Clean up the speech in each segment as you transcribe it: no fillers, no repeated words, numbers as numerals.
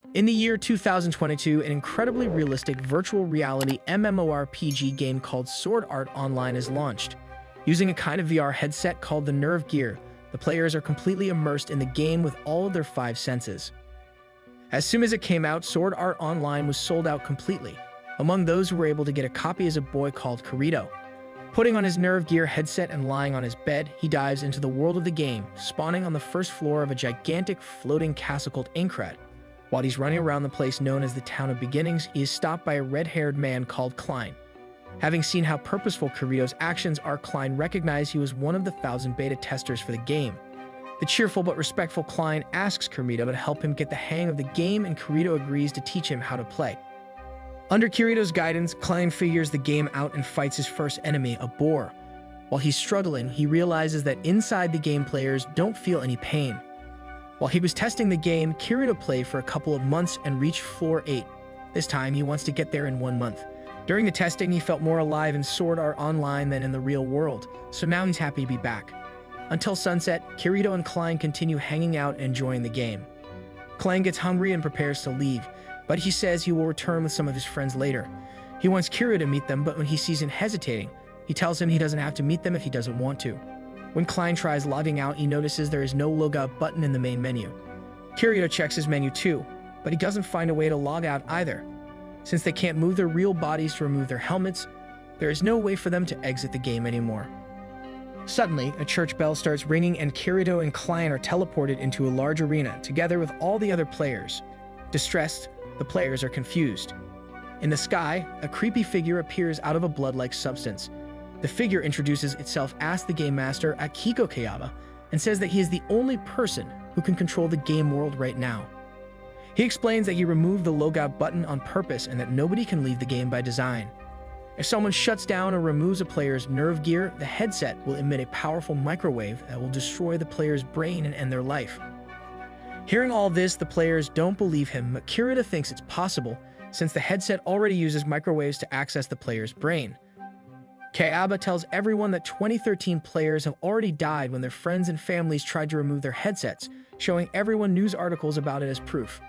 In the year 2022, an incredibly realistic virtual reality MMORPG game called Sword Art Online is launched. Using a kind of VR headset called the Nerve Gear, the players are completely immersed in the game with all of their five senses. As soon as it came out, Sword Art Online was sold out completely. Among those who were able to get a copy is a boy called Kirito. Putting on his Nerve Gear headset and lying on his bed, he dives into the world of the game, spawning on the first floor of a gigantic floating castle called Inkrad. While he's running around the place known as the Town of Beginnings, he is stopped by a red-haired man called Klein. Having seen how purposeful Kirito's actions are, Klein recognized he was one of the 1,000 beta testers for the game. The cheerful but respectful Klein asks Kirito to help him get the hang of the game, and Kirito agrees to teach him how to play. Under Kirito's guidance, Klein figures the game out and fights his first enemy, a boar. While he's struggling, he realizes that inside the game players don't feel any pain. While he was testing the game, Kirito played for a couple of months and reached floor 8. This time, he wants to get there in 1 month. During the testing, he felt more alive in Sword Art Online than in the real world, so now he's happy to be back. Until sunset, Kirito and Klein continue hanging out and enjoying the game. Klein gets hungry and prepares to leave, but he says he will return with some of his friends later. He wants Kirito to meet them, but when he sees him hesitating, he tells him he doesn't have to meet them if he doesn't want to. When Klein tries logging out, he notices there is no logout button in the main menu. Kirito checks his menu too, but he doesn't find a way to log out either. Since they can't move their real bodies to remove their helmets, there is no way for them to exit the game anymore. Suddenly, a church bell starts ringing and Kirito and Klein are teleported into a large arena together with all the other players. Distressed, the players are confused. In the sky, a creepy figure appears out of a blood-like substance. The figure introduces itself as the Game Master Akiko Kayaba and says that he is the only person who can control the game world right now. He explains that he removed the logout button on purpose and that nobody can leave the game by design. If someone shuts down or removes a player's nerve gear, the headset will emit a powerful microwave that will destroy the player's brain and end their life. Hearing all this, the players don't believe him, but Kirito thinks it's possible since the headset already uses microwaves to access the player's brain. Kayaba tells everyone that 2013 players have already died when their friends and families tried to remove their headsets, showing everyone news articles about it as proof.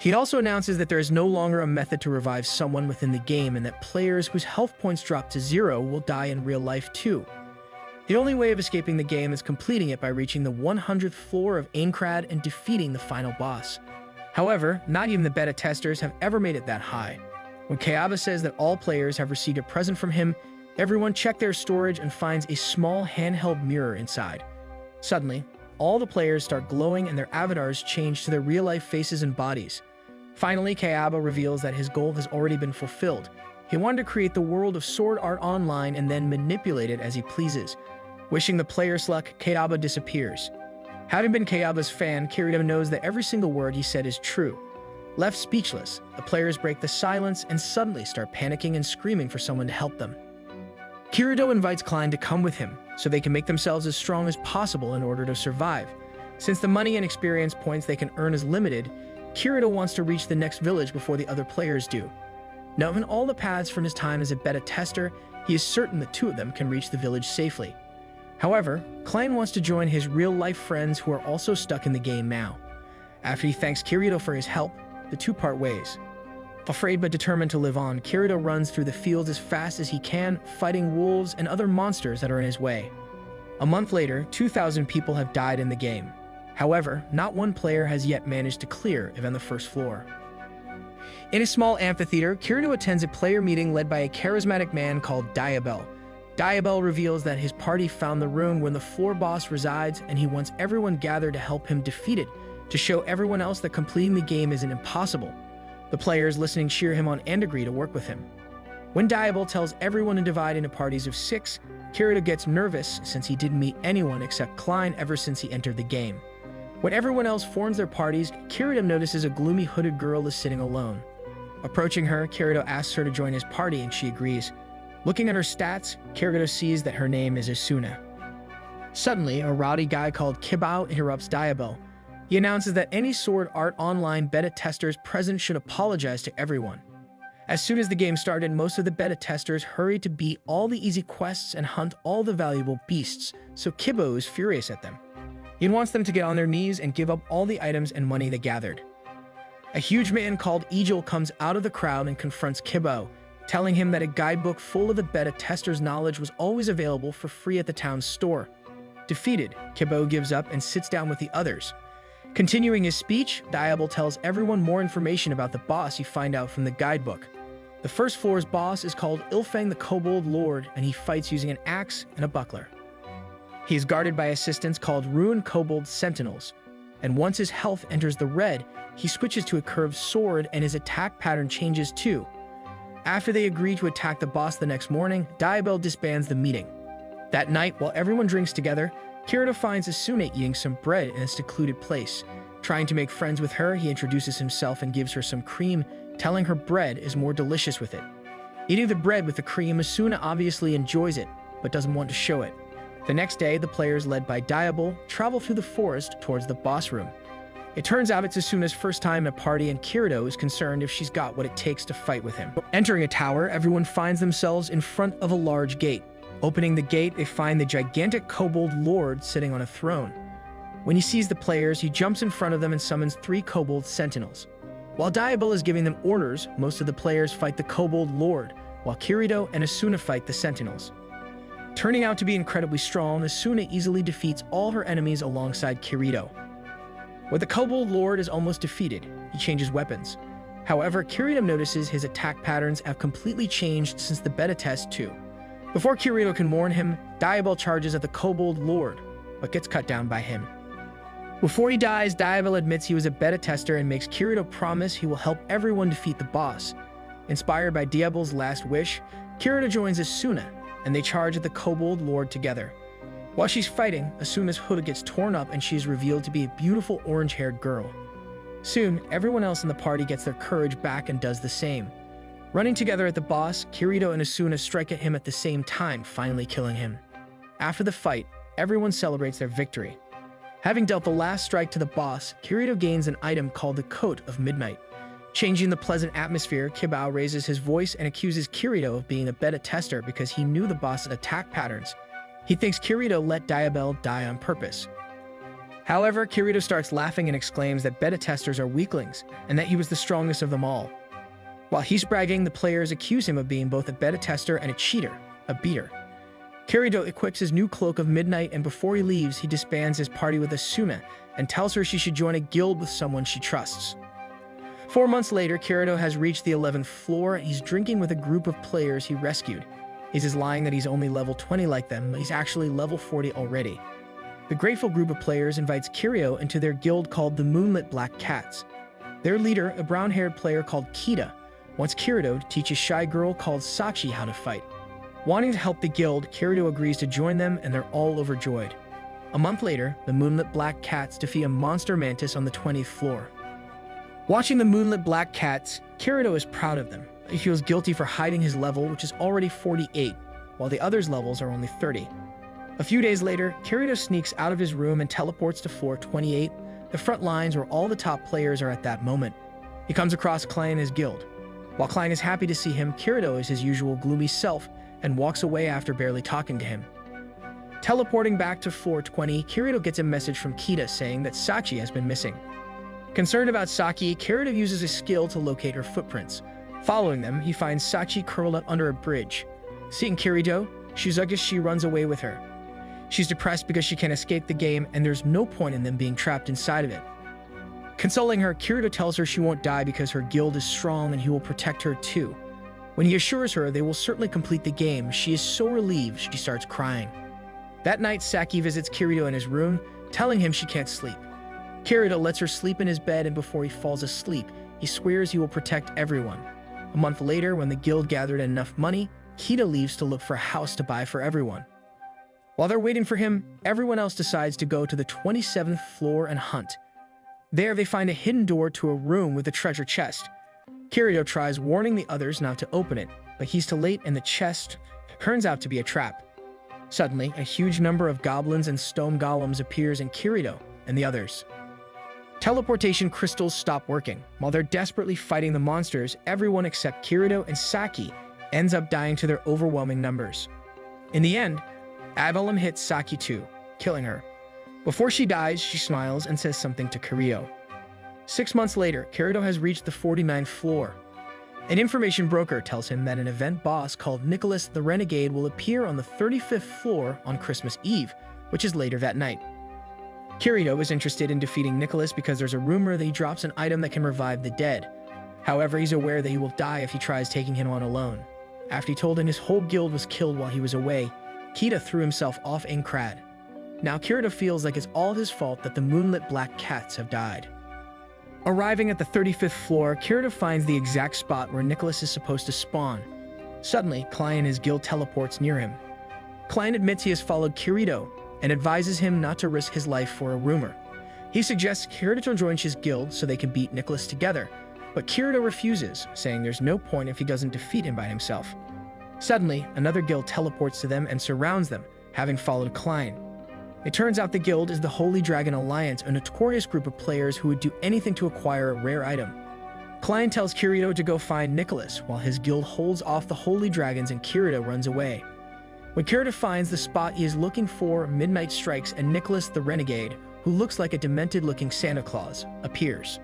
He also announces that there is no longer a method to revive someone within the game and that players whose health points drop to 0 will die in real life too. The only way of escaping the game is completing it by reaching the 100th floor of Inkrad and defeating the final boss. However, not even the beta testers have ever made it that high. When Kayaba says that all players have received a present from him, everyone checks their storage and finds a small handheld mirror inside. Suddenly, all the players start glowing and their avatars change to their real-life faces and bodies. Finally, Kayaba reveals that his goal has already been fulfilled. He wanted to create the world of Sword Art Online and then manipulate it as he pleases. Wishing the players luck, Kayaba disappears. Having been Kayaba's fan, Kirito knows that every single word he said is true. Left speechless, the players break the silence and suddenly start panicking and screaming for someone to help them. Kirito invites Klein to come with him, so they can make themselves as strong as possible in order to survive. Since the money and experience points they can earn is limited, Kirito wants to reach the next village before the other players do. Knowing all the paths from his time as a beta tester, he is certain the two of them can reach the village safely. However, Klein wants to join his real-life friends who are also stuck in the game now. After he thanks Kirito for his help, the two part ways. Afraid but determined to live on, Kirito runs through the fields as fast as he can, fighting wolves and other monsters that are in his way. A month later, 2,000 people have died in the game. However, not one player has yet managed to clear even the first floor. In a small amphitheater, Kirito attends a player meeting led by a charismatic man called Diabel. Diabel reveals that his party found the room where the floor boss resides and he wants everyone gathered to help him defeat it, to show everyone else that completing the game isn't impossible. The players listening cheer him on and agree to work with him. When Diabel tells everyone to divide into parties of 6, Kirito gets nervous since he didn't meet anyone except Klein ever since he entered the game. When everyone else forms their parties, Kirito notices a gloomy hooded girl is sitting alone. Approaching her, Kirito asks her to join his party and she agrees. Looking at her stats, Kirito sees that her name is Asuna. Suddenly, a rowdy guy called Kibao interrupts Diabel. He announces that any Sword Art Online beta testers present should apologize to everyone. As soon as the game started, most of the beta testers hurried to beat all the easy quests and hunt all the valuable beasts, so Kibao is furious at them. He wants them to get on their knees and give up all the items and money they gathered. A huge man called Egil comes out of the crowd and confronts Kibo, telling him that a guidebook full of the beta tester's knowledge was always available for free at the town's store. Defeated, Kibo gives up and sits down with the others. Continuing his speech, Diablo tells everyone more information about the boss you find out from the guidebook. The first floor's boss is called Ilfang the Kobold Lord, and he fights using an axe and a buckler. He is guarded by assistants called Ruined Kobold Sentinels, and once his health enters the red, he switches to a curved sword and his attack pattern changes too. After they agree to attack the boss the next morning, Diablo disbands the meeting. That night, while everyone drinks together, Kirito finds Asuna eating some bread in a secluded place. Trying to make friends with her, he introduces himself and gives her some cream, telling her bread is more delicious with it. Eating the bread with the cream, Asuna obviously enjoys it, but doesn't want to show it. The next day, the players, led by Diablo, travel through the forest towards the boss room. It turns out it's Asuna's first time at a party, and Kirito is concerned if she's got what it takes to fight with him. Entering a tower, everyone finds themselves in front of a large gate. Opening the gate, they find the gigantic Kobold Lord sitting on a throne. When he sees the players, he jumps in front of them and summons 3 Kobold Sentinels. While Diablo is giving them orders, most of the players fight the Kobold Lord, while Kirito and Asuna fight the Sentinels. Turning out to be incredibly strong, Asuna easily defeats all her enemies alongside Kirito. When the Kobold Lord is almost defeated, he changes weapons. However, Kirito notices his attack patterns have completely changed since the beta test too. Before Kirito can warn him, Diablo charges at the Kobold Lord, but gets cut down by him. Before he dies, Diablo admits he was a beta tester and makes Kirito promise he will help everyone defeat the boss. Inspired by Diablo's last wish, Kirito joins Asuna, and they charge at the Kobold Lord together. While she's fighting, Asuna's hood gets torn up and she is revealed to be a beautiful orange-haired girl. Soon, everyone else in the party gets their courage back and does the same. Running together at the boss, Kirito and Asuna strike at him at the same time, finally killing him. After the fight, everyone celebrates their victory. Having dealt the last strike to the boss, Kirito gains an item called the Coat of Midnight. Changing the pleasant atmosphere, Kibao raises his voice and accuses Kirito of being a beta tester because he knew the boss's attack patterns. He thinks Kirito let Diablo die on purpose. However, Kirito starts laughing and exclaims that beta testers are weaklings, and that he was the strongest of them all. While he's bragging, the players accuse him of being both a beta tester and a cheater, a beater. Kirito equips his new Cloak of Midnight, and before he leaves, he disbands his party with Asuna and tells her she should join a guild with someone she trusts. 4 months later, Kirito has reached the 11th floor, and he's drinking with a group of players he rescued. He's lying that he's only level 20 like them, but he's actually level 40 already. The grateful group of players invites Kirito into their guild called the Moonlit Black Cats. Their leader, a brown-haired player called Kita, wants Kirito to teach a shy girl called Sachi how to fight. Wanting to help the guild, Kirito agrees to join them, and they're all overjoyed. A month later, the Moonlit Black Cats defeat a monster mantis on the 20th floor. Watching the Moonlit Black Cats, Kirito is proud of them. He feels guilty for hiding his level, which is already 48, while the others' levels are only 30. A few days later, Kirito sneaks out of his room and teleports to floor 28, the front lines where all the top players are at that moment. He comes across Klein and his guild. While Klein is happy to see him, Kirito is his usual gloomy self and walks away after barely talking to him. Teleporting back to floor 20, Kirito gets a message from Kita saying that Sachi has been missing. Concerned about Saki, Kirito uses a skill to locate her footprints. Following them, he finds Sachi curled up under a bridge. Seeing Kirito, Shizugashi runs away with her. She's depressed because she can't escape the game, and there's no point in them being trapped inside of it. Consoling her, Kirito tells her she won't die because her guild is strong and he will protect her too. When he assures her they will certainly complete the game, she is so relieved she starts crying. That night, Saki visits Kirito in his room, telling him she can't sleep. Kirito lets her sleep in his bed, and before he falls asleep, he swears he will protect everyone. A month later, when the guild gathered enough money, Kita leaves to look for a house to buy for everyone. While they're waiting for him, everyone else decides to go to the 27th floor and hunt. There, they find a hidden door to a room with a treasure chest. Kirito tries warning the others not to open it, but he's too late and the chest turns out to be a trap. Suddenly, a huge number of goblins and stone golems appears in Kirito and the others. Teleportation crystals stop working. While they're desperately fighting the monsters, everyone except Kirito and Saki ends up dying to their overwhelming numbers. In the end, Avalon hits Saki too, killing her. Before she dies, she smiles and says something to Kirito. 6 months later, Kirito has reached the 49th floor. An information broker tells him that an event boss called Nicholas the Renegade will appear on the 35th floor on Christmas Eve, which is later that night. Kirito is interested in defeating Nicholas because there's a rumor that he drops an item that can revive the dead. However, he's aware that he will die if he tries taking him on alone. After he told him his whole guild was killed while he was away, Kita threw himself off Aincrad. Now Kirito feels like it's all his fault that the Moonlit black cats have died. Arriving at the 35th floor, Kirito finds the exact spot where Nicholas is supposed to spawn. Suddenly, Klein and his guild teleports near him. Klein admits he has followed Kirito and advises him not to risk his life for a rumor. He suggests Kirito joins his guild so they can beat Nicholas together, but Kirito refuses, saying there's no point if he doesn't defeat him by himself. Suddenly, another guild teleports to them and surrounds them, having followed Klein. It turns out the guild is the Holy Dragon Alliance, a notorious group of players who would do anything to acquire a rare item. Klein tells Kirito to go find Nicholas, while his guild holds off the Holy Dragons and Kirito runs away. When Kirito finds the spot he is looking for, midnight strikes and Nicholas the Renegade, who looks like a demented-looking Santa Claus, appears.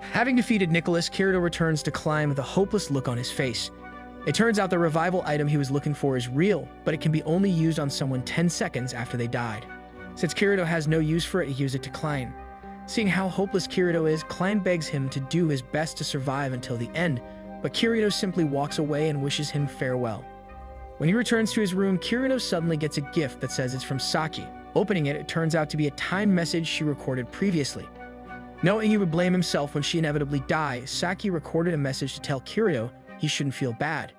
Having defeated Nicholas, Kirito returns to Klein with a hopeless look on his face. It turns out the revival item he was looking for is real, but it can be only used on someone 10 seconds after they died. Since Kirito has no use for it, he gives it to Klein. Seeing how hopeless Kirito is, Klein begs him to do his best to survive until the end, but Kirito simply walks away and wishes him farewell. When he returns to his room, Kirito suddenly gets a gift that says it's from Saki. Opening it, it turns out to be a timed message she recorded previously. Knowing he would blame himself when she inevitably dies, Saki recorded a message to tell Kirito he shouldn't feel bad.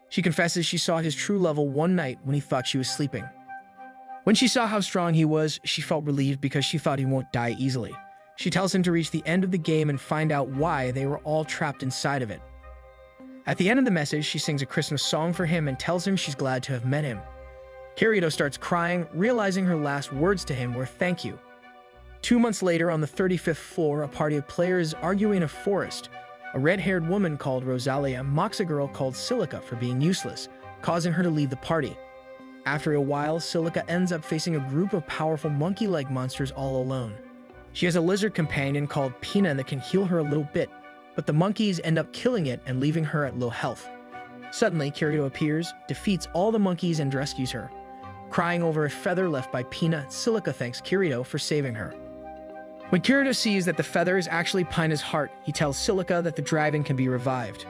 She confesses she saw his true level one night when he thought she was sleeping. When she saw how strong he was, she felt relieved because she thought he won't die easily. She tells him to reach the end of the game and find out why they were all trapped inside of it. At the end of the message, she sings a Christmas song for him and tells him she's glad to have met him. Kirito starts crying, realizing her last words to him were thank you. 2 months later, on the 35th floor, a party of players argue in a forest. A red-haired woman called Rosalia mocks a girl called Silica for being useless, causing her to leave the party. After a while, Silica ends up facing a group of powerful monkey-like monsters all alone. She has a lizard companion called Pina that can heal her a little bit, but the monkeys end up killing it and leaving her at low health. Suddenly, Kirito appears, defeats all the monkeys and rescues her. Crying over a feather left by Pina, Silica thanks Kirito for saving her. When Kirito sees that the feather is actually Pina's heart, he tells Silica that the dragon can be revived.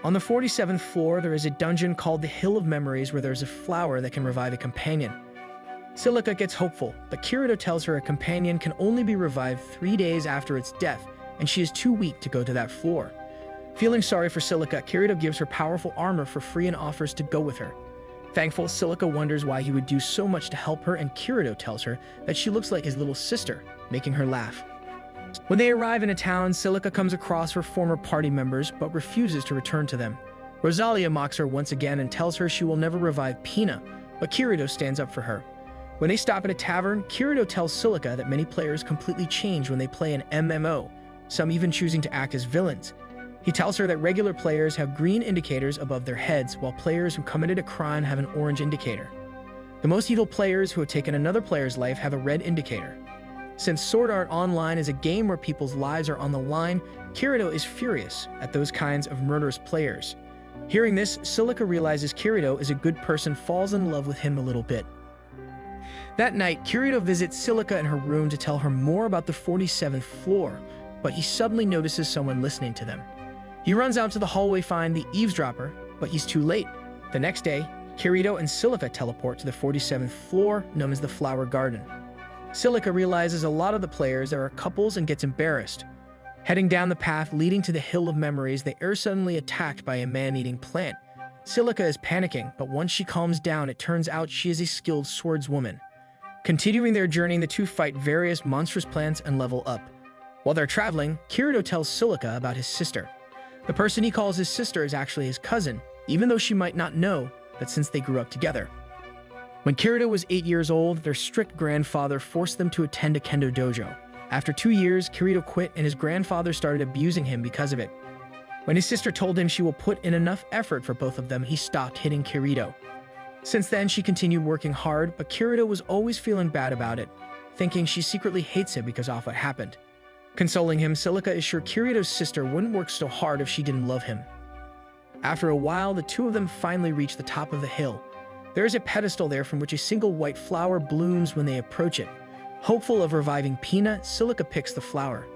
On the 47th floor, there is a dungeon called the Hill of Memories where there's a flower that can revive a companion. Silica gets hopeful, but Kirito tells her a companion can only be revived 3 days after its death, and she is too weak to go to that floor. Feeling sorry for Silica, Kirito gives her powerful armor for free and offers to go with her. Thankful, Silica wonders why he would do so much to help her, and Kirito tells her that she looks like his little sister, making her laugh. When they arrive in a town, Silica comes across her former party members, but refuses to return to them. Rosalia mocks her once again and tells her she will never revive Pina, but Kirito stands up for her. When they stop at a tavern, Kirito tells Silica that many players completely change when they play an MMO, some even choosing to act as villains. He tells her that regular players have green indicators above their heads, while players who committed a crime have an orange indicator. The most evil players who have taken another player's life have a red indicator. Since Sword Art Online is a game where people's lives are on the line, Kirito is furious at those kinds of murderous players. Hearing this, Silica realizes Kirito is a good person, falls in love with him a little bit. That night, Kirito visits Silica in her room to tell her more about the 47th floor, but he suddenly notices someone listening to them. He runs out to the hallway to find the eavesdropper, but he's too late. The next day, Kirito and Silica teleport to the 47th floor, known as the Flower Garden. Silica realizes a lot of the players are couples and gets embarrassed. Heading down the path leading to the Hill of Memories, they are suddenly attacked by a man-eating plant. Silica is panicking, but once she calms down, it turns out she is a skilled swordswoman. Continuing their journey, the two fight various monstrous plants and level up. While they're traveling, Kirito tells Silica about his sister. The person he calls his sister is actually his cousin, even though she might not know that since they grew up together. When Kirito was 8 years old, their strict grandfather forced them to attend a kendo dojo. After 2 years, Kirito quit and his grandfather started abusing him because of it. When his sister told him she will put in enough effort for both of them, he stopped hitting Kirito. Since then, she continued working hard, but Kirito was always feeling bad about it, thinking she secretly hates him because of what happened. Consoling him, Silica is sure Kirito's sister wouldn't work so hard if she didn't love him. After a while, the two of them finally reach the top of the hill. There is a pedestal there from which a single white flower blooms when they approach it. Hopeful of reviving Pina, Silica picks the flower.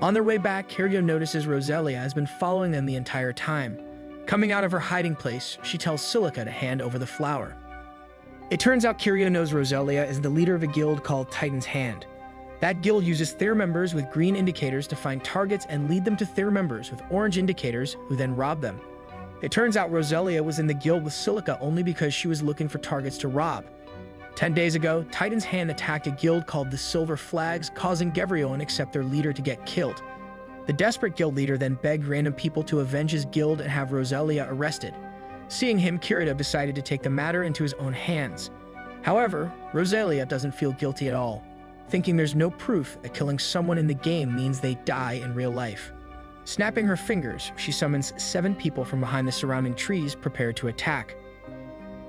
On their way back, Kirito notices Roselia has been following them the entire time. Coming out of her hiding place, she tells Silica to hand over the flower. It turns out Kirito knows Roselia is the leader of a guild called Titan's Hand. That guild uses Thayer members with green indicators to find targets and lead them to Thayer members with orange indicators who then rob them. It turns out Roselia was in the guild with Silica only because she was looking for targets to rob. 10 days ago, Titan's Hand attacked a guild called the Silver Flags, causing Gevrion except their leader to get killed. The desperate guild leader then begged random people to avenge his guild and have Roselia arrested. Seeing him, Kirito decided to take the matter into his own hands. However, Roselia doesn't feel guilty at all, thinking there's no proof that killing someone in the game means they die in real life. Snapping her fingers, she summons 7 people from behind the surrounding trees prepared to attack.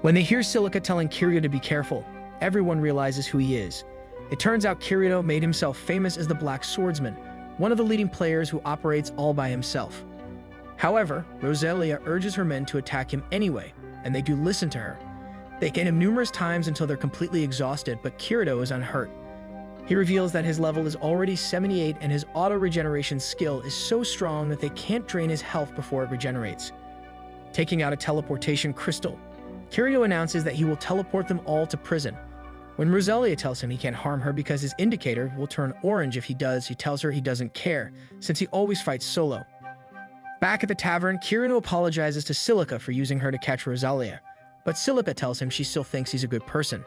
When they hear Silica telling Kirito to be careful, everyone realizes who he is. It turns out Kirito made himself famous as the Black Swordsman, one of the leading players who operates all by himself. However, Roselia urges her men to attack him anyway, and they do listen to her. They hit him numerous times until they're completely exhausted, but Kirito is unhurt. He reveals that his level is already 78 and his auto-regeneration skill is so strong that they can't drain his health before it regenerates. Taking out a teleportation crystal, Kirito announces that he will teleport them all to prison. When Roselia tells him he can't harm her because his indicator will turn orange if he does, he tells her he doesn't care, since he always fights solo. Back at the tavern, Kirito apologizes to Silica for using her to catch Roselia, but Silica tells him she still thinks he's a good person.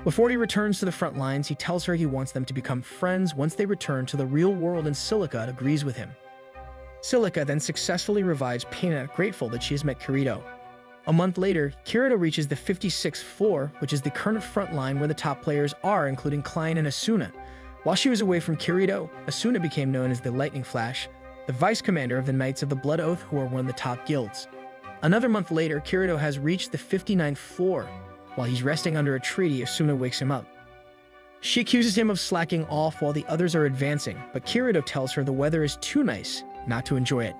Before he returns to the front lines, he tells her he wants them to become friends once they return to the real world, and Silica agrees with him. Silica then successfully revives Pina, grateful that she has met Kirito. A month later, Kirito reaches the 56th floor, which is the current front line where the top players are, including Klein and Asuna. While she was away from Kirito, Asuna became known as the Lightning Flash, the vice commander of the Knights of the Blood Oath, who are one of the top guilds. Another month later, Kirito has reached the 59th floor. While he's resting under a tree, Asuna wakes him up. She accuses him of slacking off while the others are advancing, but Kirito tells her the weather is too nice not to enjoy it.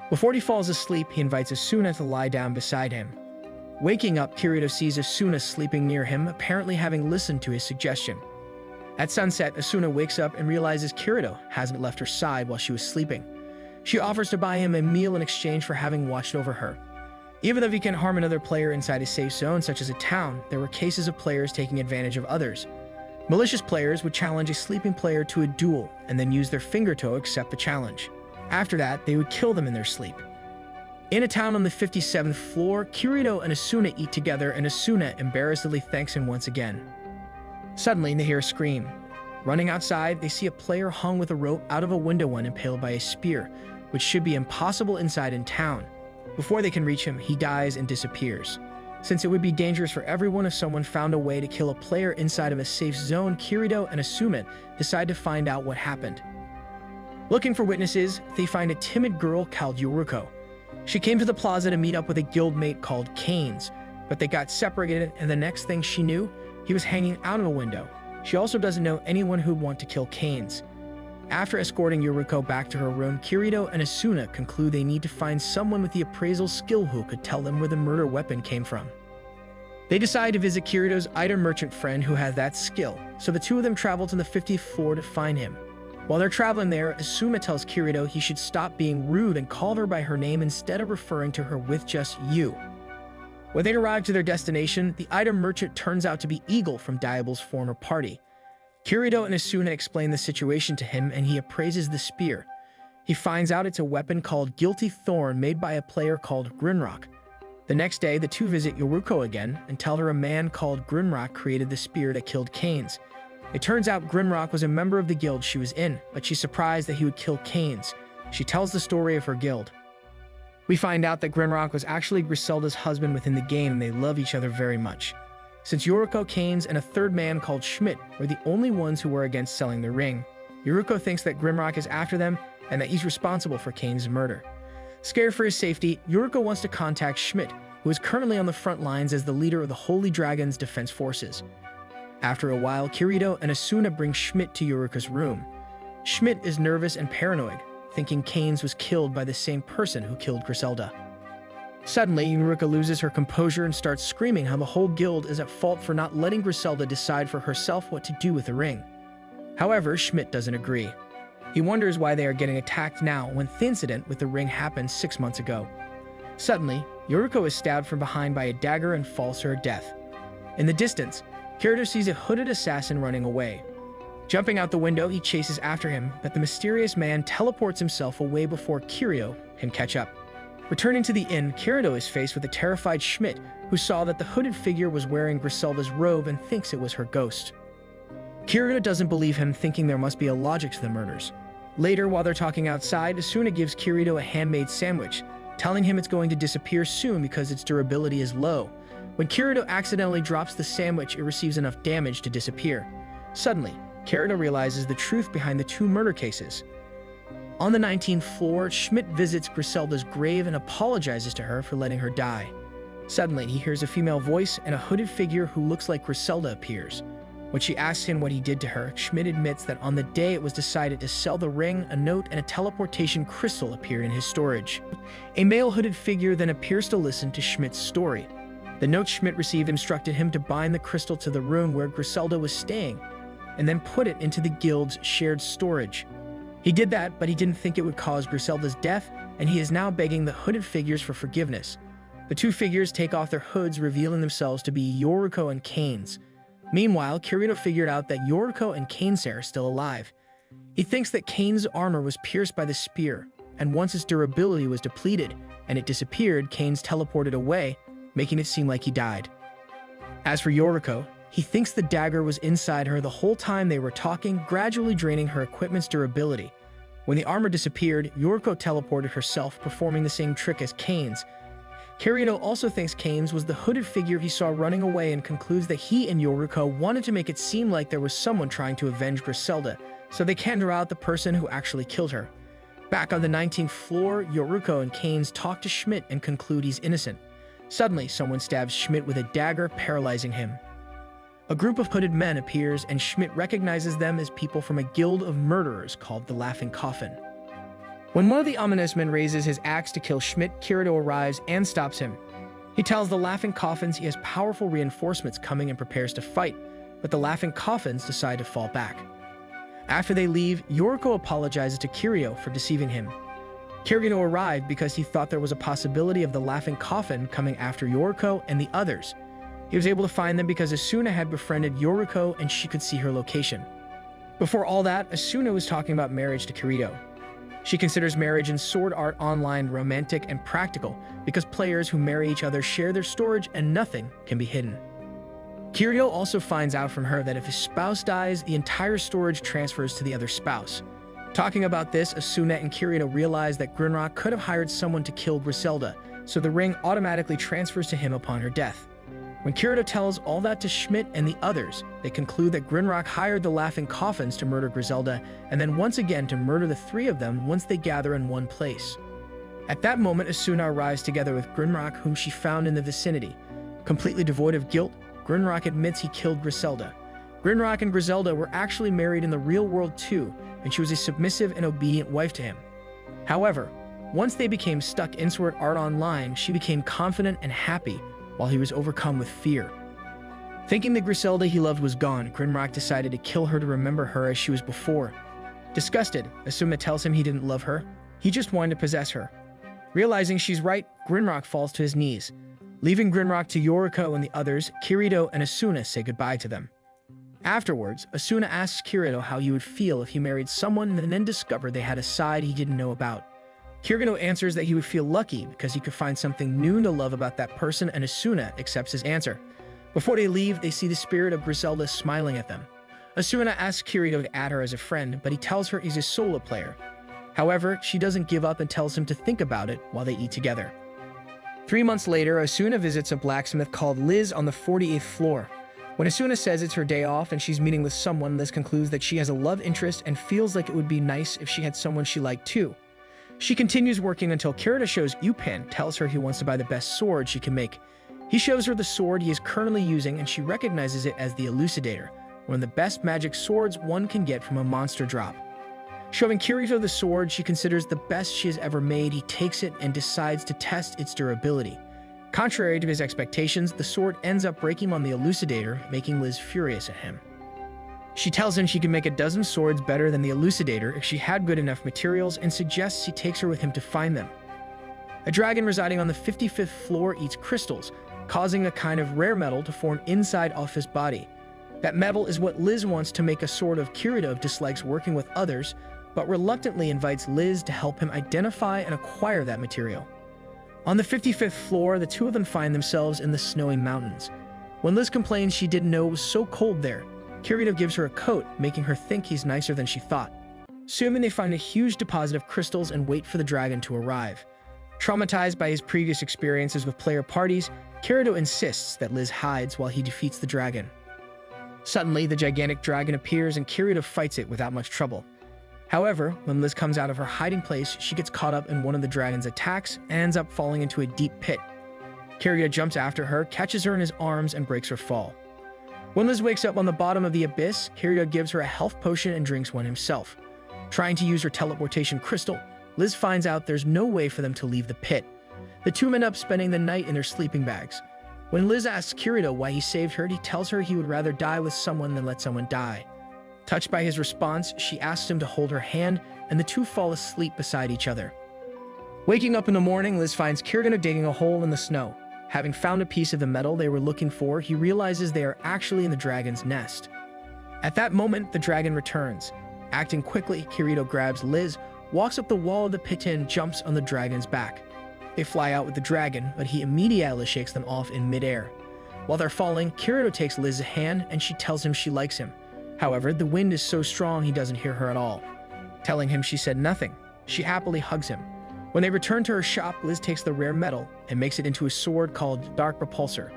Before he falls asleep, he invites Asuna to lie down beside him. Waking up, Kirito sees Asuna sleeping near him, apparently having listened to his suggestion. At sunset, Asuna wakes up and realizes Kirito hasn't left her side while she was sleeping. She offers to buy him a meal in exchange for having watched over her. Even though he can harm another player inside a safe zone, such as a town, there were cases of players taking advantage of others. Malicious players would challenge a sleeping player to a duel and then use their finger to accept the challenge. After that, they would kill them in their sleep. In a town on the 57th floor, Kirito and Asuna eat together, and Asuna embarrassedly thanks him once again. Suddenly, they hear a scream. Running outside, they see a player hung with a rope out of a window and impaled by a spear, which should be impossible inside in town. Before they can reach him, he dies and disappears. Since it would be dangerous for everyone if someone found a way to kill a player inside of a safe zone, Kirito and Asuna decide to find out what happened. Looking for witnesses, they find a timid girl called Yoruko. She came to the plaza to meet up with a guildmate called Canes, but they got separated, and the next thing she knew, he was hanging out of a window. She also doesn't know anyone who'd want to kill Canes. After escorting Yoruko back to her room, Kirito and Asuna conclude they need to find someone with the appraisal skill who could tell them where the murder weapon came from. They decide to visit Kirito's item merchant friend who has that skill, so the two of them travel to the 50th floor to find him. While they're traveling there, Asuna tells Kirito he should stop being rude and call her by her name instead of referring to her with just you. When they arrive to their destination, the item merchant turns out to be Eagle from Diable's former party. Kirito and Asuna explain the situation to him, and he appraises the spear. He finds out it's a weapon called Guilty Thorn made by a player called Grimrock. The next day, the two visit Yoruko again and tell her a man called Grimrock created the spear that killed Canes. It turns out Grimrock was a member of the guild she was in, but she's surprised that he would kill Canes. She tells the story of her guild. We find out that Grimrock was actually Griselda's husband within the game, and they love each other very much. Since Yoruko, Canes, and a third man called Schmidt were the only ones who were against selling the ring, Yoruko thinks that Grimrock is after them and that he's responsible for Canes' murder. Scared for his safety, Yoruko wants to contact Schmidt, who is currently on the front lines as the leader of the Holy Dragon's defense forces. After a while, Kirito and Asuna bring Schmidt to Yoruko's room. Schmidt is nervous and paranoid, thinking Keynes was killed by the same person who killed Griselda. Suddenly, Yuriko loses her composure and starts screaming how the whole guild is at fault for not letting Griselda decide for herself what to do with the ring. However, Schmidt doesn't agree. He wonders why they are getting attacked now when the incident with the ring happened 6 months ago. Suddenly, Yuriko is stabbed from behind by a dagger and falls to her death. In the distance, Kirito sees a hooded assassin running away. Jumping out the window, he chases after him, but the mysterious man teleports himself away before Kirito can catch up. Returning to the inn, Kirito is faced with a terrified Schmidt, who saw that the hooded figure was wearing Griselda's robe and thinks it was her ghost. Kirito doesn't believe him, thinking there must be a logic to the murders. Later, while they're talking outside, Asuna gives Kirito a handmade sandwich, telling him it's going to disappear soon because its durability is low. When Kirito accidentally drops the sandwich, it receives enough damage to disappear. Suddenly, Kirito realizes the truth behind the 2 murder cases. On the 19th floor, Schmidt visits Griselda's grave and apologizes to her for letting her die. Suddenly, he hears a female voice and a hooded figure who looks like Griselda appears. When she asks him what he did to her, Schmidt admits that on the day it was decided to sell the ring, a note and a teleportation crystal appear in his storage. A male hooded figure then appears to listen to Schmidt's story. The note Schmidt received instructed him to bind the crystal to the room where Griselda was staying, and then put it into the guild's shared storage. He did that, but he didn't think it would cause Griselda's death, and he is now begging the hooded figures for forgiveness. The 2 figures take off their hoods, revealing themselves to be Yuriko and Keynes. Meanwhile, Kirito figured out that Yuriko and Keynes are still alive. He thinks that Keynes' armor was pierced by the spear, and once its durability was depleted and it disappeared, Keynes teleported away, making it seem like he died. As for Yuriko, he thinks the dagger was inside her the whole time they were talking, gradually draining her equipment's durability. When the armor disappeared, Yuriko teleported herself, performing the same trick as Keynes. Kirito also thinks Keynes was the hooded figure he saw running away and concludes that he and Yuriko wanted to make it seem like there was someone trying to avenge Griselda, so they can't draw out the person who actually killed her. Back on the 19th floor, Yuriko and Keynes talk to Schmidt and conclude he's innocent. Suddenly, someone stabs Schmidt with a dagger, paralyzing him. A group of hooded men appears, and Schmidt recognizes them as people from a guild of murderers called the Laughing Coffin. When one of the ominous men raises his axe to kill Schmidt, Kirito arrives and stops him. He tells the Laughing Coffins he has powerful reinforcements coming and prepares to fight, but the Laughing Coffins decide to fall back. After they leave, Yuriko apologizes to Kirito for deceiving him. Kirito arrived because he thought there was a possibility of the Laughing Coffin coming after Yuriko and the others. He was able to find them because Asuna had befriended Yuriko and she could see her location. Before all that, Asuna was talking about marriage to Kirito. She considers marriage in Sword Art Online romantic and practical because players who marry each other share their storage and nothing can be hidden. Kirito also finds out from her that if his spouse dies, the entire storage transfers to the other spouse. Talking about this, Asuna and Kirito realize that Grinrock could have hired someone to kill Griselda, so the ring automatically transfers to him upon her death. When Kirito tells all that to Schmidt and the others, they conclude that Grinrock hired the Laughing Coffins to murder Griselda, and then once again to murder the 3 of them once they gather in one place. At that moment, Asuna arrives together with Grinrock, whom she found in the vicinity. Completely devoid of guilt, Grinrock admits he killed Griselda. Grinrock and Griselda were actually married in the real world too, and she was a submissive and obedient wife to him. However, once they became stuck in Sword Art Online, she became confident and happy, while he was overcome with fear. Thinking the Griselda he loved was gone, Grinrock decided to kill her to remember her as she was before. Disgusted, Asuna tells him he didn't love her, he just wanted to possess her. Realizing she's right, Grinrock falls to his knees. Leaving Grinrock to Yuriko and the others, Kirito and Asuna say goodbye to them. Afterwards, Asuna asks Kirito how he would feel if he married someone and then discovered they had a side he didn't know about. Kirito answers that he would feel lucky because he could find something new to love about that person, and Asuna accepts his answer. Before they leave, they see the spirit of Griselda smiling at them. Asuna asks Kirito to add her as a friend, but he tells her he's a solo player. However, she doesn't give up and tells him to think about it while they eat together. 3 months later, Asuna visits a blacksmith called Liz on the 48th floor. When Asuna says it's her day off and she's meeting with someone, Liz concludes that she has a love interest and feels like it would be nice if she had someone she liked too. She continues working until Kirito shows Upan tells her he wants to buy the best sword she can make. He shows her the sword he is currently using and she recognizes it as the Elucidator, one of the best magic swords one can get from a monster drop. Showing Kirito the sword she considers the best she has ever made, he takes it and decides to test its durability. Contrary to his expectations, the sword ends up breaking on the elucidator, making Liz furious at him. She tells him she can make a dozen swords better than the elucidator if she had good enough materials and suggests he takes her with him to find them. A dragon residing on the 55th floor eats crystals, causing a kind of rare metal to form inside of his body. That metal is what Liz wants to make a sword of. Kirito dislikes working with others, but reluctantly invites Liz to help him identify and acquire that material. On the 55th floor, the two of them find themselves in the snowy mountains. When Liz complains she didn't know it was so cold there, Kirito gives her a coat, making her think he's nicer than she thought. Soon they find a huge deposit of crystals and wait for the dragon to arrive. Traumatized by his previous experiences with player parties, Kirito insists that Liz hides while he defeats the dragon. Suddenly, the gigantic dragon appears and Kirito fights it without much trouble. However, when Liz comes out of her hiding place, she gets caught up in one of the dragon's attacks and ends up falling into a deep pit. Kirito jumps after her, catches her in his arms, and breaks her fall. When Liz wakes up on the bottom of the abyss, Kirito gives her a health potion and drinks one himself. Trying to use her teleportation crystal, Liz finds out there's no way for them to leave the pit. The two end up spending the night in their sleeping bags. When Liz asks Kirito why he saved her, he tells her he would rather die with someone than let someone die. Touched by his response, she asks him to hold her hand, and the two fall asleep beside each other. Waking up in the morning, Liz finds Kirito digging a hole in the snow. Having found a piece of the metal they were looking for, he realizes they are actually in the dragon's nest. At that moment, the dragon returns. Acting quickly, Kirito grabs Liz, walks up the wall of the pit and jumps on the dragon's back. They fly out with the dragon, but he immediately shakes them off in midair. While they're falling, Kirito takes Liz's hand and she tells him she likes him. However, the wind is so strong he doesn't hear her at all. Telling him she said nothing, she happily hugs him. When they return to her shop, Liz takes the rare metal and makes it into a sword called Dark Repulsor.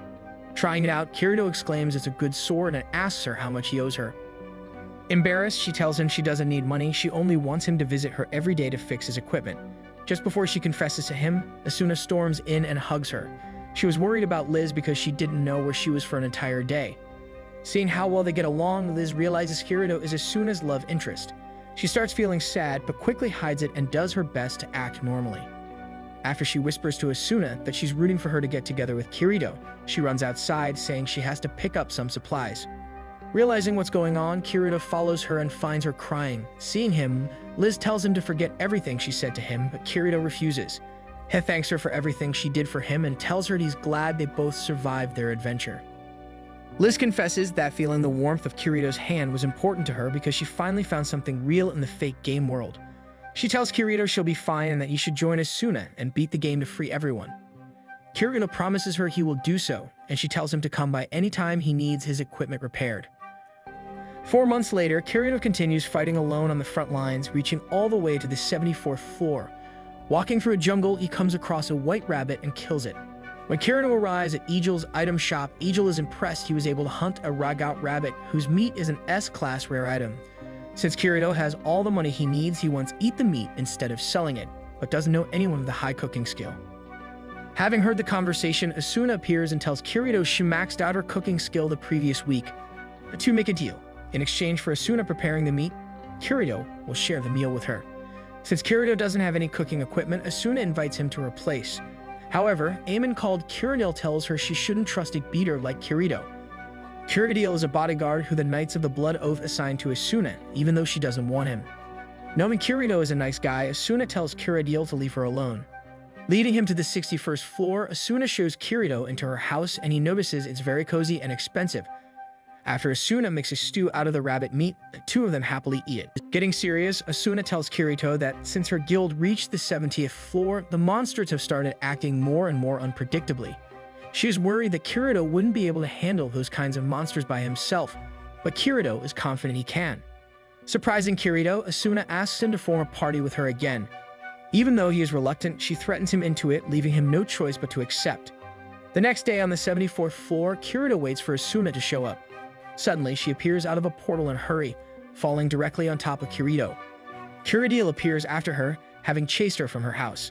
Trying it out, Kirito exclaims it's a good sword and asks her how much he owes her. Embarrassed, she tells him she doesn't need money, she only wants him to visit her every day to fix his equipment. Just before she confesses to him, Asuna storms in and hugs her. She was worried about Liz because she didn't know where she was for an entire day. Seeing how well they get along, Liz realizes Kirito is Asuna's love interest. She starts feeling sad, but quickly hides it and does her best to act normally. After she whispers to Asuna that she's rooting for her to get together with Kirito, she runs outside, saying she has to pick up some supplies. Realizing what's going on, Kirito follows her and finds her crying. Seeing him, Liz tells him to forget everything she said to him, but Kirito refuses. He thanks her for everything she did for him and tells her he's glad they both survived their adventure. Liz confesses that feeling the warmth of Kirito's hand was important to her because she finally found something real in the fake game world. She tells Kirito she'll be fine and that he should join Asuna and beat the game to free everyone. Kirito promises her he will do so, and she tells him to come by anytime he needs his equipment repaired. 4 months later, Kirito continues fighting alone on the front lines, reaching all the way to the 74th floor. Walking through a jungle, he comes across a white rabbit and kills it. When Kirito arrives at Eagle's item shop, Eagle is impressed he was able to hunt a ragout rabbit whose meat is an S-class rare item. Since Kirito has all the money he needs, he wants to eat the meat instead of selling it, but doesn't know anyone with a high cooking skill. Having heard the conversation, Asuna appears and tells Kirito she maxed out her cooking skill the previous week. The two make a deal. In exchange for Asuna preparing the meat, Kirito will share the meal with her. Since Kirito doesn't have any cooking equipment, Asuna invites him to replace. However, Eamon called Kirito tells her she shouldn't trust a beater like Kirito. Kirito is a bodyguard who the Knights of the Blood Oath assigned to Asuna, even though she doesn't want him. Knowing Kirito is a nice guy, Asuna tells Kirito to leave her alone. Leading him to the 61st floor, Asuna shows Kirito into her house and he notices it's very cozy and expensive. After Asuna makes a stew out of the rabbit meat, the two of them happily eat it. Getting serious, Asuna tells Kirito that since her guild reached the 70th floor, the monsters have started acting more and more unpredictably. She is worried that Kirito wouldn't be able to handle those kinds of monsters by himself, but Kirito is confident he can. Surprising Kirito, Asuna asks him to form a party with her again. Even though he is reluctant, she threatens him into it, leaving him no choice but to accept. The next day on the 74th floor, Kirito waits for Asuna to show up. Suddenly, she appears out of a portal in a hurry, falling directly on top of Kirito. Kirito appears after her, having chased her from her house.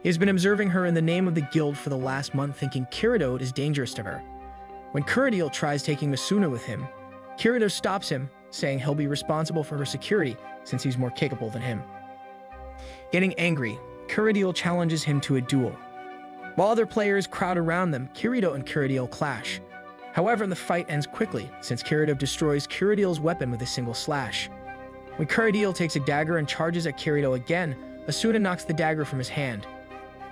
He has been observing her in the name of the guild for the last month, thinking Kirito is dangerous to her. When Kirito tries taking Asuna with him, Kirito stops him, saying he'll be responsible for her security since he's more capable than him. Getting angry, Kirito challenges him to a duel. While other players crowd around them, Kirito and Kirito clash. However, the fight ends quickly, since Kirito destroys Kirito's weapon with a single slash. When Kirito takes a dagger and charges at Kirito again, Asuna knocks the dagger from his hand.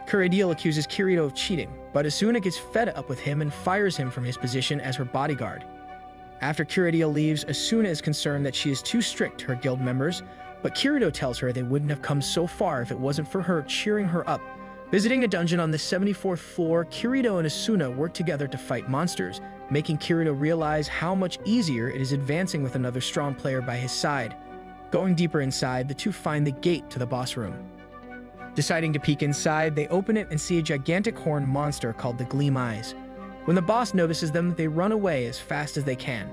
Kirito accuses Kirito of cheating, but Asuna gets fed up with him and fires him from his position as her bodyguard. After Kirito leaves, Asuna is concerned that she is too strict to her guild members, but Kirito tells her they wouldn't have come so far if it wasn't for her cheering her up. Visiting a dungeon on the 74th floor, Kirito and Asuna work together to fight monsters, making Kirito realize how much easier it is advancing with another strong player by his side. Going deeper inside, the two find the gate to the boss room. Deciding to peek inside, they open it and see a gigantic horned monster called the Gleam Eyes. When the boss notices them, they run away as fast as they can.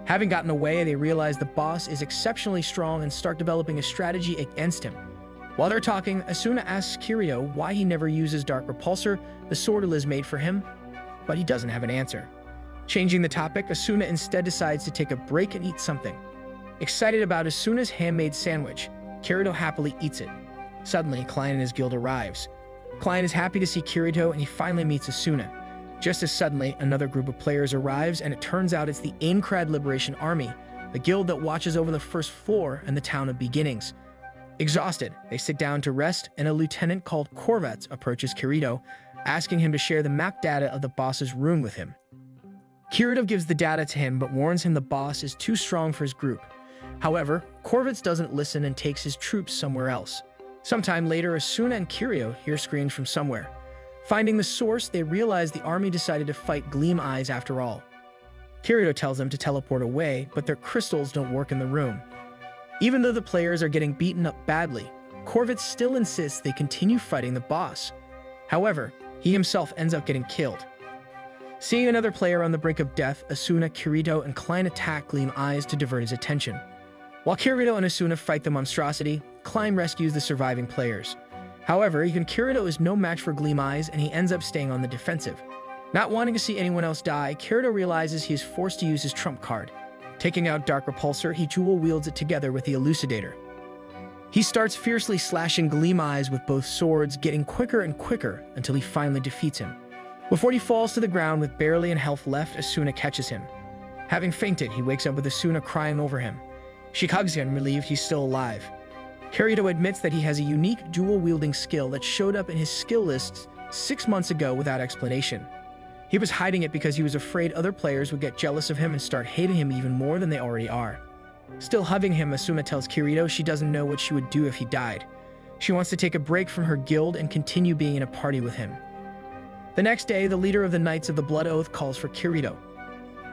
Having gotten away, they realize the boss is exceptionally strong and start developing a strategy against him. While they're talking, Asuna asks Kirito why he never uses Dark Repulsor, the sword Liz made for him, but he doesn't have an answer. Changing the topic, Asuna instead decides to take a break and eat something. Excited about Asuna's handmade sandwich, Kirito happily eats it. Suddenly, Klein and his guild arrives. Klein is happy to see Kirito and he finally meets Asuna. Just as suddenly, another group of players arrives and it turns out it's the Aincrad Liberation Army, the guild that watches over the first floor and the town of beginnings. Exhausted, they sit down to rest and a lieutenant called Corvets approaches Kirito, asking him to share the map data of the boss's rune with him. Kirito gives the data to him but warns him the boss is too strong for his group. However, Corvets doesn't listen and takes his troops somewhere else. Sometime later, Asuna and Kirito hear screams from somewhere. Finding the source, they realize the army decided to fight Gleam Eyes after all. Kirito tells them to teleport away, but their crystals don't work in the room. Even though the players are getting beaten up badly, Corvets still insists they continue fighting the boss. However, he himself ends up getting killed. Seeing another player on the brink of death, Asuna, Kirito, and Klein attack Gleam Eyes to divert his attention. While Kirito and Asuna fight the monstrosity, Klein rescues the surviving players. However, even Kirito is no match for Gleam Eyes and he ends up staying on the defensive. Not wanting to see anyone else die, Kirito realizes he is forced to use his trump card. Taking out Dark Repulsor, he dual wields it together with the Elucidator. He starts fiercely slashing Gleam Eyes with both swords, getting quicker and quicker until he finally defeats him. Before he falls to the ground with barely any health left, Asuna catches him. Having fainted, he wakes up with Asuna crying over him. She hugs him, relieved he's still alive. Kirito admits that he has a unique dual-wielding skill that showed up in his skill lists 6 months ago without explanation. He was hiding it because he was afraid other players would get jealous of him and start hating him even more than they already are. Still hugging him, Asuna tells Kirito she doesn't know what she would do if he died. She wants to take a break from her guild and continue being in a party with him. The next day, the leader of the Knights of the Blood Oath calls for Kirito.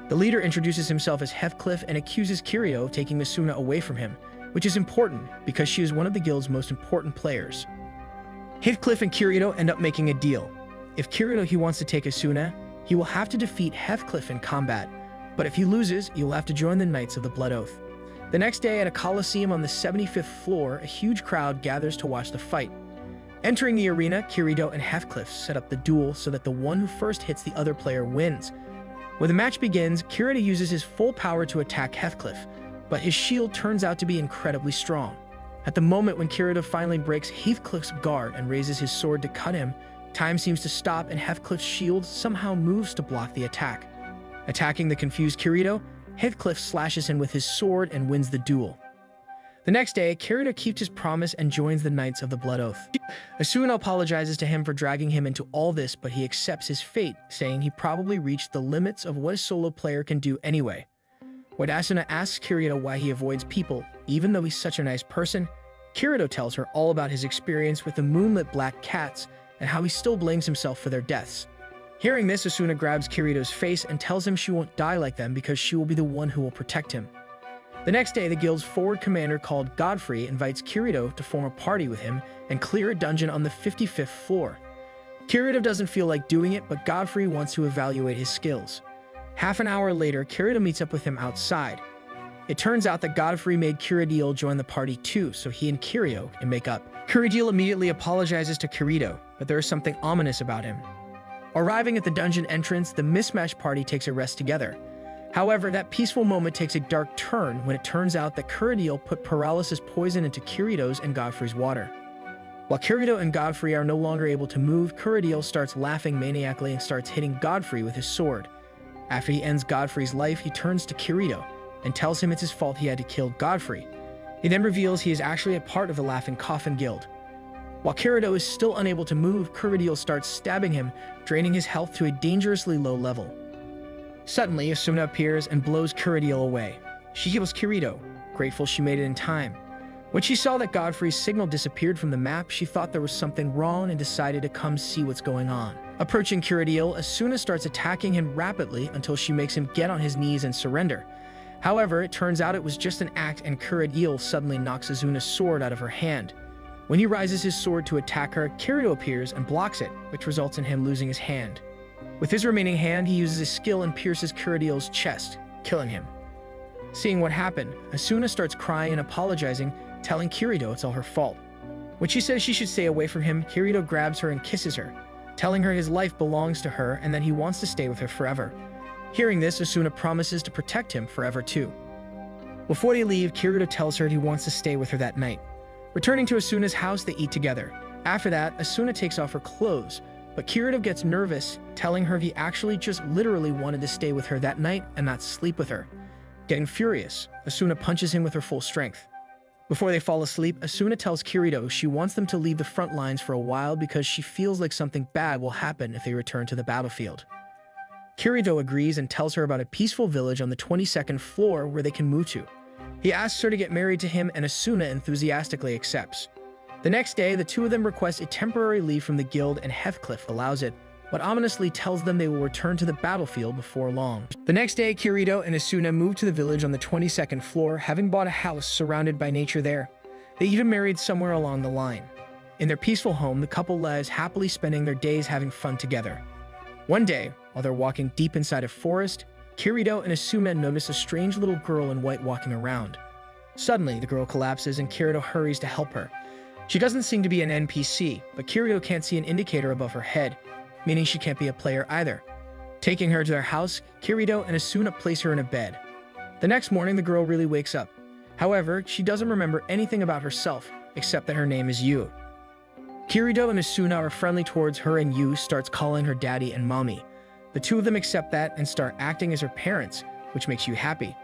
The leader introduces himself as Heathcliff and accuses Kirito of taking Asuna away from him, which is important because she is one of the guild's most important players. Heathcliff and Kirito end up making a deal. If Kirito wants to take Asuna, he will have to defeat Heathcliff in combat, but if he loses, he will have to join the Knights of the Blood Oath. The next day, at a coliseum on the 75th floor, a huge crowd gathers to watch the fight. Entering the arena, Kirito and Heathcliff set up the duel so that the one who first hits the other player wins. When the match begins, Kirito uses his full power to attack Heathcliff, but his shield turns out to be incredibly strong. At the moment when Kirito finally breaks Heathcliff's guard and raises his sword to cut him, time seems to stop and Heathcliff's shield somehow moves to block the attack. Attacking the confused Kirito, Heathcliff slashes him with his sword and wins the duel. The next day, Kirito keeps his promise and joins the Knights of the Blood Oath. Asuna apologizes to him for dragging him into all this, but he accepts his fate, saying he probably reached the limits of what a solo player can do anyway. When Asuna asks Kirito why he avoids people, even though he's such a nice person, Kirito tells her all about his experience with the Moonlit black cats and how he still blames himself for their deaths. Hearing this, Asuna grabs Kirito's face and tells him she won't die like them because she will be the one who will protect him. The next day, the guild's forward commander called Godfrey invites Kirito to form a party with him and clear a dungeon on the 55th floor. Kirito doesn't feel like doing it, but Godfrey wants to evaluate his skills. Half an hour later, Kirito meets up with him outside. It turns out that Godfrey made Kirito join the party too, so he and Kirito can make up. Kirito immediately apologizes to Kirito, but there is something ominous about him. Arriving at the dungeon entrance, the mismatched party takes a rest together. However, that peaceful moment takes a dark turn when it turns out that Kirito put paralysis poison into Kirito's and Godfrey's water. While Kirito and Godfrey are no longer able to move, Kirito starts laughing maniacally and starts hitting Godfrey with his sword. After he ends Godfrey's life, he turns to Kirito and tells him it's his fault he had to kill Godfrey. He then reveals he is actually a part of the Laughing Coffin Guild. While Kirito is still unable to move, Kirito starts stabbing him, draining his health to a dangerously low level. Suddenly, Asuna appears and blows Kirito away. She heals Kirito, grateful she made it in time. When she saw that Godfrey's signal disappeared from the map, she thought there was something wrong and decided to come see what's going on. Approaching Kirito, Asuna starts attacking him rapidly until she makes him get on his knees and surrender. However, it turns out it was just an act and Kirito suddenly knocks Asuna's sword out of her hand. When he raises his sword to attack her, Kirito appears and blocks it, which results in him losing his hand. With his remaining hand, he uses his skill and pierces Kirito's chest, killing him. Seeing what happened, Asuna starts crying and apologizing, telling Kirito it's all her fault. When she says she should stay away from him, Kirito grabs her and kisses her, telling her his life belongs to her and that he wants to stay with her forever. Hearing this, Asuna promises to protect him forever too. Before they leave, Kirito tells her he wants to stay with her that night. Returning to Asuna's house, they eat together. After that, Asuna takes off her clothes, but Kirito gets nervous, telling her he actually just literally wanted to stay with her that night and not sleep with her. Getting furious, Asuna punches him with her full strength. Before they fall asleep, Asuna tells Kirito she wants them to leave the front lines for a while because she feels like something bad will happen if they return to the battlefield. Kirito agrees and tells her about a peaceful village on the 22nd floor where they can move to. He asks her to get married to him and Asuna enthusiastically accepts. The next day, the two of them request a temporary leave from the guild and Heathcliff allows it, but ominously tells them they will return to the battlefield before long. The next day, Kirito and Asuna move to the village on the 22nd floor, having bought a house surrounded by nature there. They even married somewhere along the line. In their peaceful home, the couple lives happily spending their days having fun together. One day, while they're walking deep inside a forest, Kirito and Asuna notice a strange little girl in white walking around. Suddenly, the girl collapses and Kirito hurries to help her. She doesn't seem to be an NPC, but Kirito can't see an indicator above her head, meaning she can't be a player either. Taking her to their house, Kirito and Asuna place her in a bed. The next morning, the girl really wakes up. However, she doesn't remember anything about herself, except that her name is Yu. Kirito and Asuna are friendly towards her and Yu starts calling her daddy and mommy. The two of them accept that and start acting as her parents, which makes Yu happy.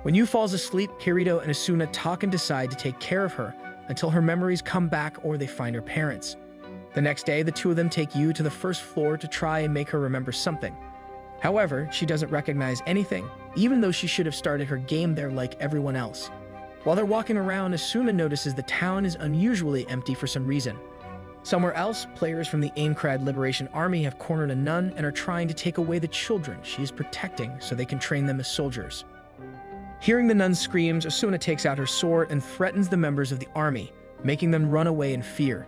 When Yu falls asleep, Kirito and Asuna talk and decide to take care of her until her memories come back or they find her parents. The next day, the two of them take Yu to the first floor to try and make her remember something. However, she doesn't recognize anything, even though she should have started her game there like everyone else. While they're walking around, Asuna notices the town is unusually empty for some reason. Somewhere else, players from the Aincrad Liberation Army have cornered a nun and are trying to take away the children she is protecting so they can train them as soldiers. Hearing the nun's screams, Asuna takes out her sword and threatens the members of the army, making them run away in fear.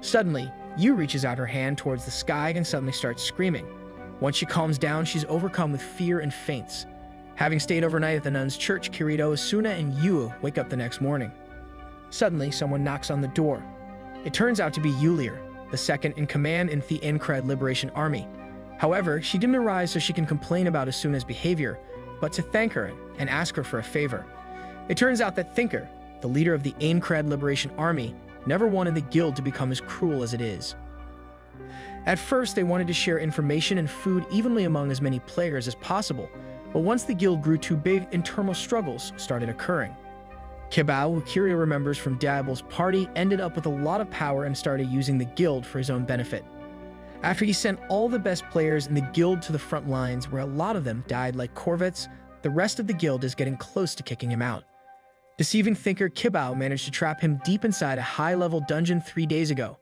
Suddenly, Yu reaches out her hand towards the sky and suddenly starts screaming. Once she calms down, she's overcome with fear and faints. Having stayed overnight at the nun's church, Kirito, Asuna, and Yu wake up the next morning. Suddenly, someone knocks on the door. It turns out to be Yulir, the second in command in the Aincrad Liberation Army. However, she didn't arrive so she can complain about Asuna's behavior, but to thank her and ask her for a favor. It turns out that Thinker, the leader of the Aincrad Liberation Army, never wanted the guild to become as cruel as it is. At first, they wanted to share information and food evenly among as many players as possible, but once the guild grew too big, internal struggles started occurring. Kibao, who Kirito remembers from Dabble's party, ended up with a lot of power and started using the guild for his own benefit. After he sent all the best players in the guild to the front lines, where a lot of them died like corvettes, the rest of the guild is getting close to kicking him out. Deceiving Thinker, Kibao managed to trap him deep inside a high-level dungeon 3 days ago.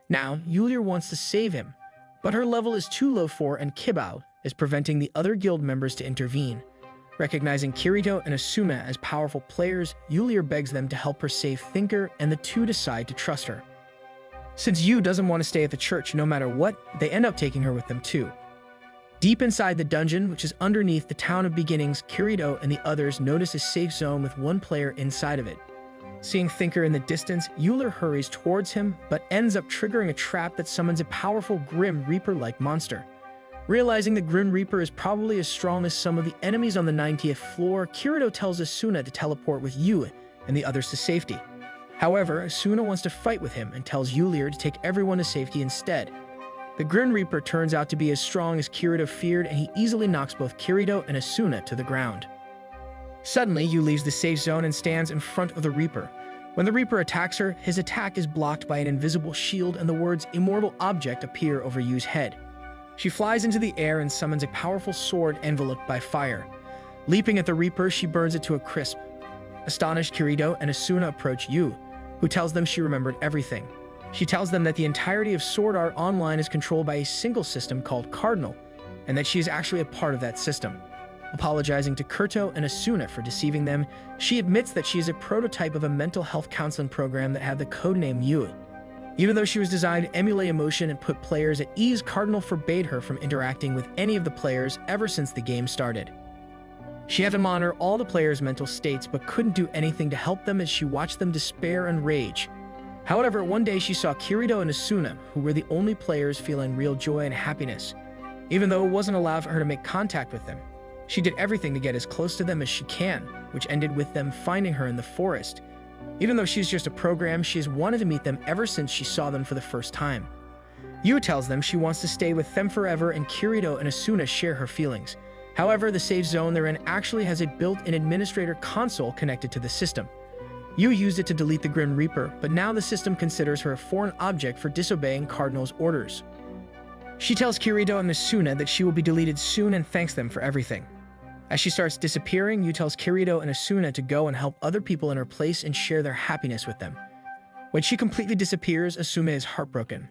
Now, Yulir wants to save him, but her level is too low for and Kibao is preventing the other guild members to intervene. Recognizing Kirito and Asuna as powerful players, Yulir begs them to help her save Thinker, and the two decide to trust her. Since Yu doesn't want to stay at the church no matter what, they end up taking her with them too. Deep inside the dungeon, which is underneath the Town of Beginnings, Kirito and the others notice a safe zone with one player inside of it. Seeing Thinker in the distance, Yulir hurries towards him, but ends up triggering a trap that summons a powerful Grim Reaper-like monster. Realizing the Grim Reaper is probably as strong as some of the enemies on the 90th floor, Kirito tells Asuna to teleport with Yu and the others to safety. However, Asuna wants to fight with him and tells Yulir to take everyone to safety instead. The Grim Reaper turns out to be as strong as Kirito feared, and he easily knocks both Kirito and Asuna to the ground. Suddenly, Yu leaves the safe zone and stands in front of the Reaper. When the Reaper attacks her, his attack is blocked by an invisible shield and the words "immortal object" appear over Yu's head. She flies into the air and summons a powerful sword enveloped by fire. Leaping at the Reaper, she burns it to a crisp. Astonished, Kirito and Asuna approach Yu, who tells them she remembered everything. She tells them that the entirety of Sword Art Online is controlled by a single system called Cardinal, and that she is actually a part of that system. Apologizing to Kirito and Asuna for deceiving them, she admits that she is a prototype of a mental health counseling program that had the codename Yu. Even though she was designed to emulate emotion and put players at ease, Cardinal forbade her from interacting with any of the players ever since the game started. She had to monitor all the players' mental states but couldn't do anything to help them as she watched them despair and rage. However, one day she saw Kirito and Asuna, who were the only players feeling real joy and happiness. Even though it wasn't allowed for her to make contact with them, she did everything to get as close to them as she can, which ended with them finding her in the forest. Even though she's just a program, she has wanted to meet them ever since she saw them for the first time. Yu tells them she wants to stay with them forever, and Kirito and Asuna share her feelings. However, the safe zone they're in actually has a built-in administrator console connected to the system. Yu used it to delete the Grim Reaper, but now the system considers her a foreign object for disobeying Cardinal's orders. She tells Kirito and Asuna that she will be deleted soon and thanks them for everything. As she starts disappearing, Yu tells Kirito and Asuna to go and help other people in her place and share their happiness with them. When she completely disappears, Asuna is heartbroken.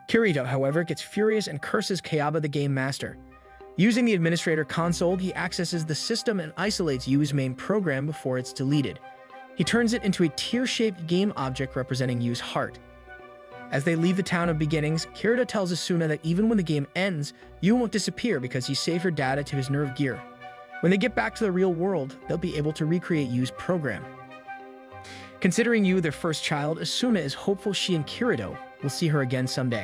Kirito, however, gets furious and curses Kayaba, the game master. Using the administrator console, he accesses the system and isolates Yu's main program before it's deleted. He turns it into a tear-shaped game object representing Yu's heart. As they leave the town of beginnings, Kirito tells Asuna that even when the game ends, Yu won't disappear because he saved her data to his nerve gear. When they get back to the real world, they'll be able to recreate Yu's program. Considering Yu their first child, Asuna is hopeful she and Kirito will see her again someday.